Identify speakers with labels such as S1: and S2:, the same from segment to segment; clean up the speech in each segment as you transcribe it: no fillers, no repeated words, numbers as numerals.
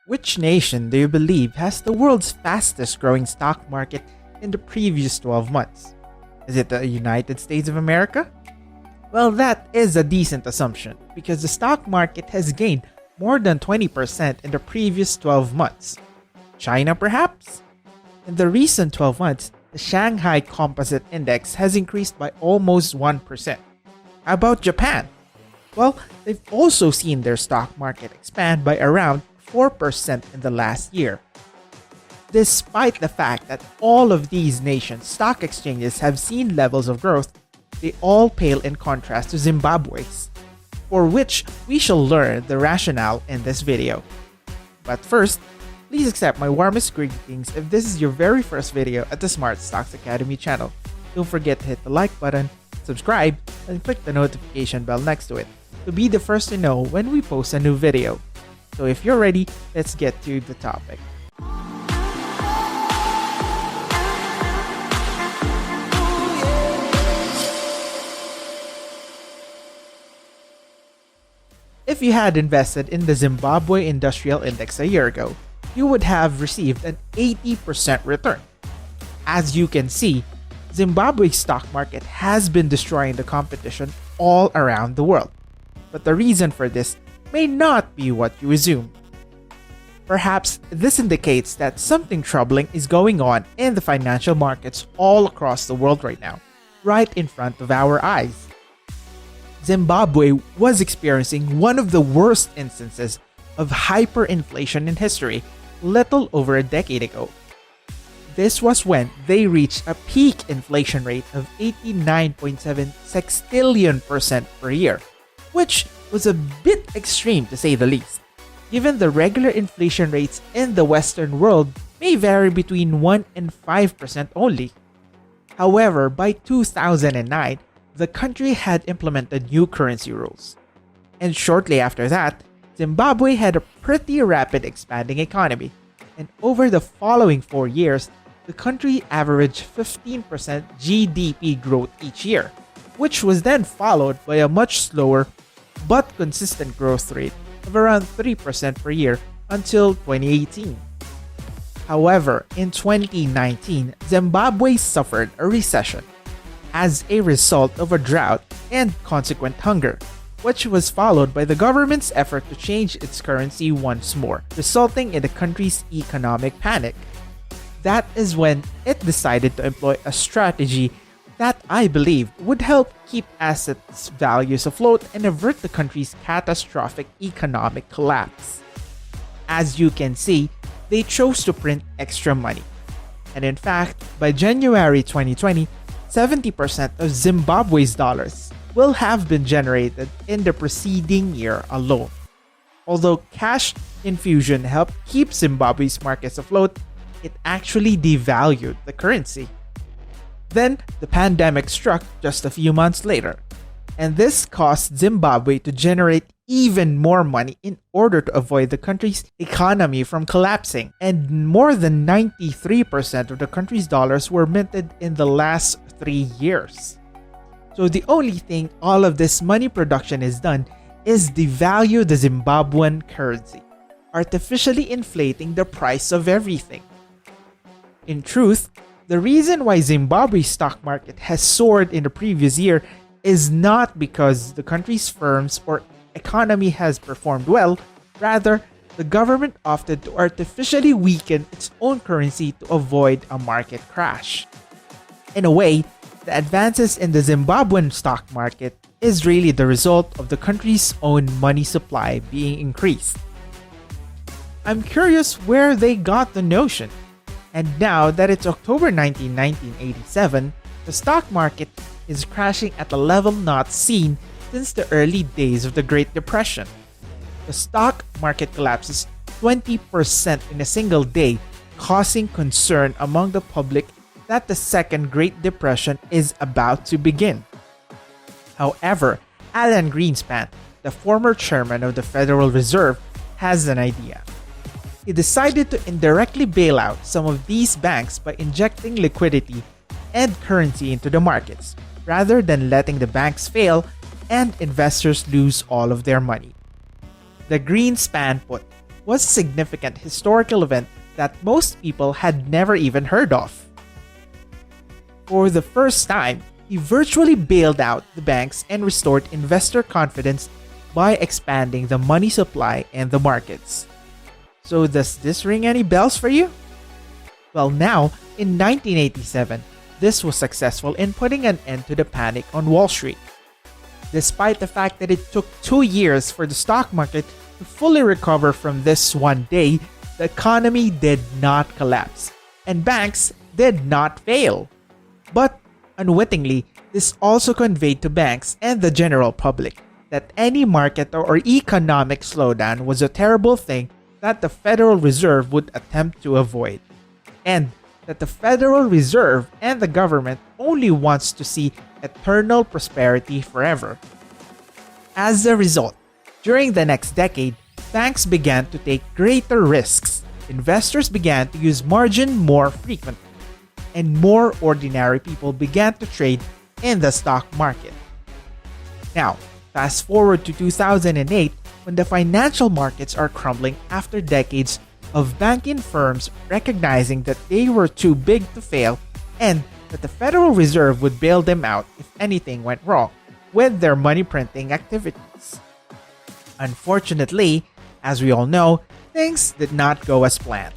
S1: Which nation do you believe has the world's fastest growing stock market in the previous 12 months? Is it the United States of America? Well, that is a decent assumption because the stock market has gained more than 20% in the previous 12 months. China, perhaps? In the recent 12 months, the Shanghai Composite Index has increased by almost 1%. How about Japan? Well, they've also seen their stock market expand by around 4% in the last year. Despite the fact that all of these nations' stock exchanges have seen levels of growth, they all pale in contrast to Zimbabwe's, for which we shall learn the rationale in this video. But first, please accept my warmest greetings if this is your very first video at the Smart Stocks Academy channel. Don't forget to hit the like button, subscribe, and click the notification bell next to it to be the first to know when we post a new video. So if you're ready, let's get to the topic. If you had invested in the Zimbabwe Industrial Index a year ago, you would have received an 80% return. As you can see, Zimbabwe's stock market has been destroying the competition all around the world. But the reason for this may not be what you assume. Perhaps this indicates that something troubling is going on in the financial markets all across the world right now, right in front of our eyes. Zimbabwe was experiencing one of the worst instances of hyperinflation in history little over a decade ago. This was when they reached a peak inflation rate of 89.7 sextillion% per year, which was a bit extreme to say the least, given the regular inflation rates in the Western world may vary between 1 and 5% only. However, by 2009, the country had implemented new currency rules. And shortly after that, Zimbabwe had a pretty rapid expanding economy, and over the following 4 years, the country averaged 15% GDP growth each year, which was then followed by a much slower but consistent growth rate of around 3% per year until 2018. However, in 2019, Zimbabwe suffered a recession as a result of a drought and consequent hunger, which was followed by the government's effort to change its currency once more, resulting in the country's economic panic. That is when it decided to employ a strategy that I believe would help keep assets values afloat and avert the country's catastrophic economic collapse. As you can see, they chose to print extra money. And in fact, by January 2020, 70% of Zimbabwe's dollars will have been generated in the preceding year alone. Although cash infusion helped keep Zimbabwe's markets afloat, it actually devalued the currency. Then, the pandemic struck just a few months later, and this caused Zimbabwe to generate even more money in order to avoid the country's economy from collapsing, and more than 93% of the country's dollars were minted in the last 3 years. So the only thing all of this money production has done is devalue the Zimbabwean currency, artificially inflating the price of everything. In truth, the reason why Zimbabwe's stock market has soared in the previous year is not because the country's firms or economy has performed well. Rather, the government opted to artificially weaken its own currency to avoid a market crash. In a way, the advances in the Zimbabwean stock market is really the result of the country's own money supply being increased. I'm curious where they got the notion. And now that it's October 19, 1987, the stock market is crashing at a level not seen since the early days of the Great Depression. The stock market collapses 20% in a single day, causing concern among the public that the Second Great Depression is about to begin. However, Alan Greenspan, the former chairman of the Federal Reserve, has an idea. He decided to indirectly bail out some of these banks by injecting liquidity and currency into the markets, rather than letting the banks fail and investors lose all of their money. The Greenspan put was a significant historical event that most people had never even heard of. For the first time, he virtually bailed out the banks and restored investor confidence by expanding the money supply and the markets. So does this ring any bells for you? Well, now, in 1987, this was successful in putting an end to the panic on Wall Street. Despite the fact that it took 2 years for the stock market to fully recover from this one day, the economy did not collapse, and banks did not fail. But unwittingly, this also conveyed to banks and the general public that any market or economic slowdown was a terrible thing that the Federal Reserve would attempt to avoid, and that the Federal Reserve and the government only wants to see eternal prosperity forever. As a result, during the next decade, banks began to take greater risks, investors began to use margin more frequently, and more ordinary people began to trade in the stock market. Now, fast forward to 2008, when the financial markets are crumbling after decades of banking firms recognizing that they were too big to fail and that the Federal Reserve would bail them out if anything went wrong with their money printing activities. Unfortunately, as we all know, things did not go as planned.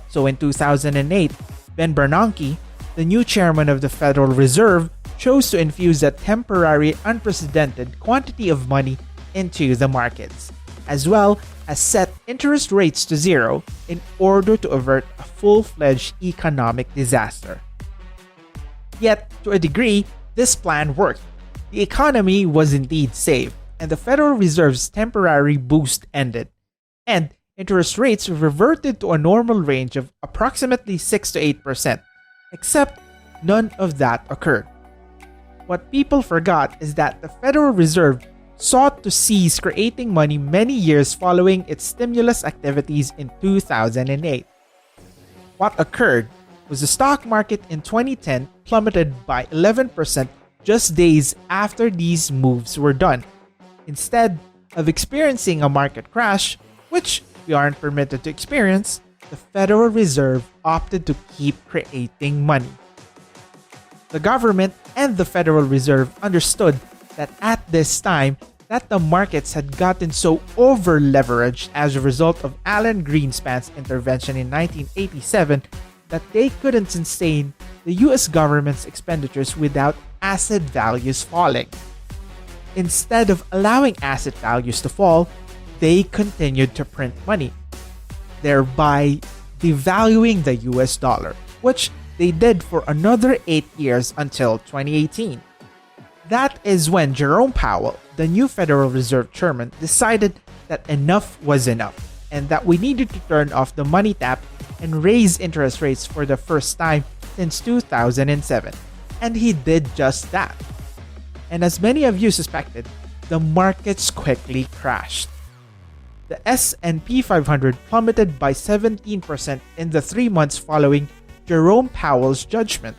S1: So in 2008, Ben Bernanke, the new chairman of the Federal Reserve, chose to infuse a temporary unprecedented quantity of money into the markets, as well as set interest rates to zero in order to avert a full-fledged economic disaster. Yet, to a degree, this plan worked. The economy was indeed saved, and the Federal Reserve's temporary boost ended, and interest rates reverted to a normal range of approximately 6 to 8%, except none of that occurred. What people forgot is that the Federal Reserve sought to cease creating money many years following its stimulus activities in 2008. What occurred was the stock market in 2010 plummeted by 11% just days after these moves were done. Instead of experiencing a market crash, which we aren't permitted to experience, the Federal Reserve opted to keep creating money. The government and the Federal Reserve understood that at this time that the markets had gotten so over-leveraged as a result of Alan Greenspan's intervention in 1987 that they couldn't sustain the US government's expenditures without asset values falling. Instead of allowing asset values to fall, they continued to print money, thereby devaluing the US dollar, which they did for another 8 years until 2018. That is when Jerome Powell, the new Federal Reserve chairman, decided that enough was enough and that we needed to turn off the money tap and raise interest rates for the first time since 2007. And he did just that. And as many of you suspected, the markets quickly crashed. The S&P 500 plummeted by 17% in the 3 months following Jerome Powell's judgment.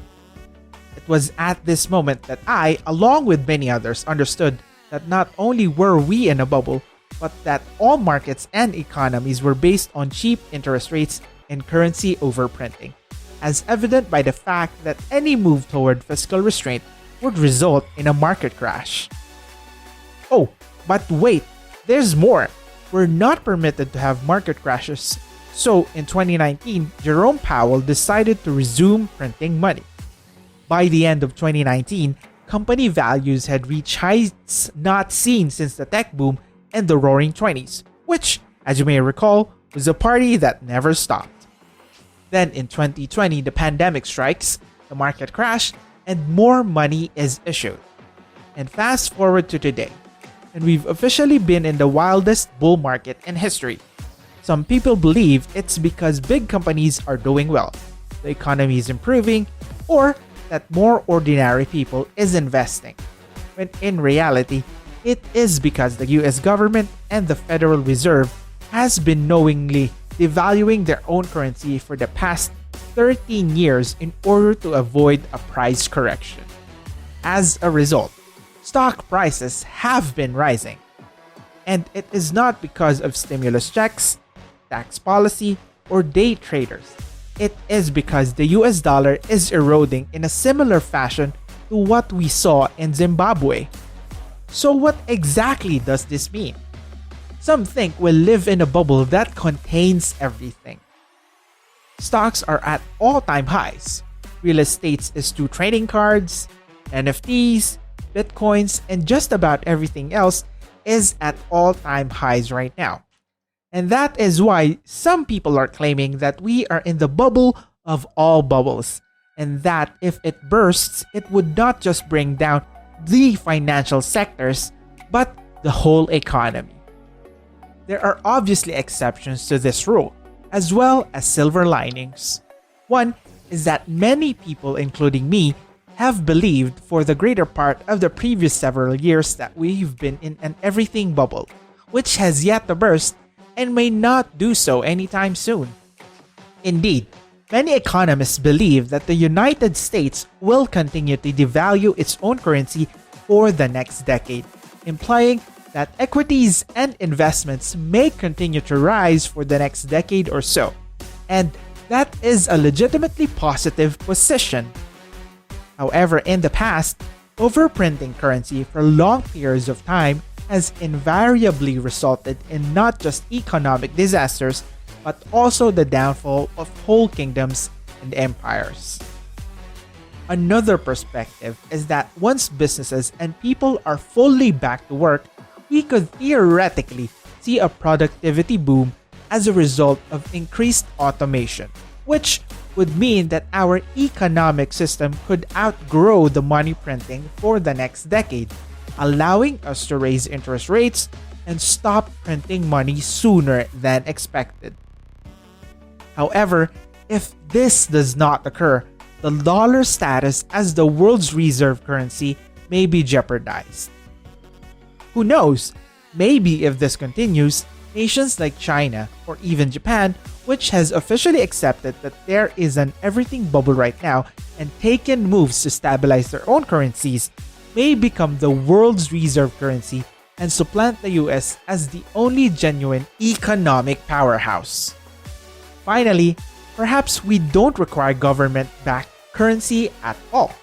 S1: It was at this moment that I, along with many others, understood that not only were we in a bubble, but that all markets and economies were based on cheap interest rates and currency overprinting, as evident by the fact that any move toward fiscal restraint would result in a market crash. Oh, but wait, there's more. We're not permitted to have market crashes. So in 2019, Jerome Powell decided to resume printing money. By the end of 2019, company values had reached heights not seen since the tech boom and the Roaring '20s, which, as you may recall, was a party that never stopped. Then in 2020, the pandemic strikes, the market crashed, and more money is issued. And fast forward to today, and we've officially been in the wildest bull market in history. Some people believe it's because big companies are doing well, the economy is improving, or that more ordinary people is investing, when in reality, it is because the US government and the Federal Reserve has been knowingly devaluing their own currency for the past 13 years in order to avoid a price correction. As a result, stock prices have been rising. And it is not because of stimulus checks, tax policy, or day traders. It is because the US dollar is eroding in a similar fashion to what we saw in Zimbabwe. So what exactly does this mean? Some think we'll live in a bubble that contains everything. Stocks are at all-time highs. Real estate is to trading cards, NFTs, Bitcoins, and just about everything else is at all-time highs right now. And that is why some people are claiming that we are in the bubble of all bubbles, and that if it bursts, it would not just bring down the financial sectors, but the whole economy. There are obviously exceptions to this rule, as well as silver linings. One is that many people, including me, have believed for the greater part of the previous several years that we've been in an everything bubble, which has yet to burst and may not do so anytime soon. Indeed, many economists believe that the United States will continue to devalue its own currency for the next decade, implying that equities and investments may continue to rise for the next decade or so. And that is a legitimately positive position. However, in the past, overprinting currency for long periods of time has invariably resulted in not just economic disasters, but also the downfall of whole kingdoms and empires. Another perspective is that once businesses and people are fully back to work, we could theoretically see a productivity boom as a result of increased automation, which would mean that our economic system could outgrow the money printing for the next decade, allowing us to raise interest rates and stop printing money sooner than expected. However, if this does not occur, the dollar's status as the world's reserve currency may be jeopardized. Who knows? Maybe if this continues, nations like China or even Japan, which has officially accepted that there is an everything bubble right now and taken moves to stabilize their own currencies, may become the world's reserve currency and supplant the US as the only genuine economic powerhouse. Finally, perhaps we don't require government-backed currency at all.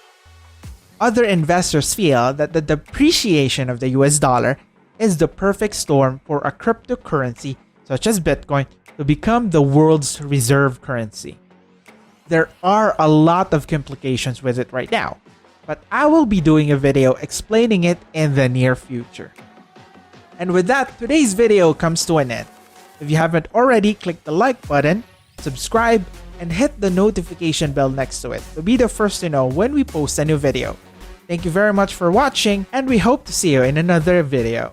S1: Other investors feel that the depreciation of the US dollar is the perfect storm for a cryptocurrency such as Bitcoin to become the world's reserve currency. There are a lot of complications with it right now, but I will be doing a video explaining it in the near future. And with that, today's video comes to an end. If you haven't already, click the like button, subscribe, and hit the notification bell next to it to be the first to know when we post a new video. Thank you very much for watching, and we hope to see you in another video.